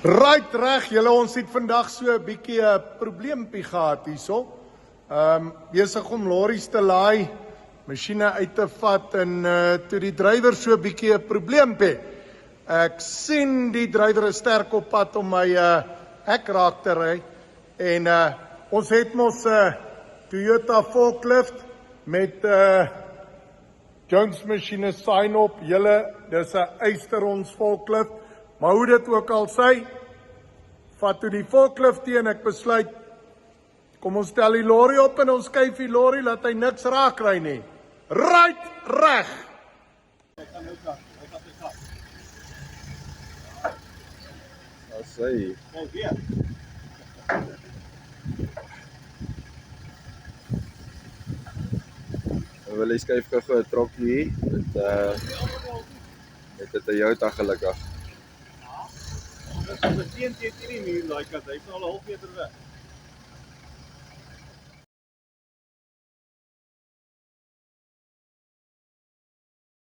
Right reg, julle, ons het vandag so 'n bietjie 'n probleempie gehad hierso. Besig om lorries te laai, masjiene uit te vat en toe die drywer so 'n bietjie 'n probleempie. Ek sien die drywer is sterk op pad om my hek raak te ry en ons het mos 'n Toyota forklift met Jones masjiene sign op. Julle, dis 'n Eysterons forklift. Maar hoe dit ook al sy, vat toe die forklift teen, ek besluit, kom ons stel die lorry op en ons skuif die lorry, laat hy niks raak kry nie. Right reg! Daar sê wil jy skuif gou 'n trokkie hier, met 'n Toyota gelukkig. Dit is 'n teen teen hierdie muur, like as hy's al 'n half meter weg.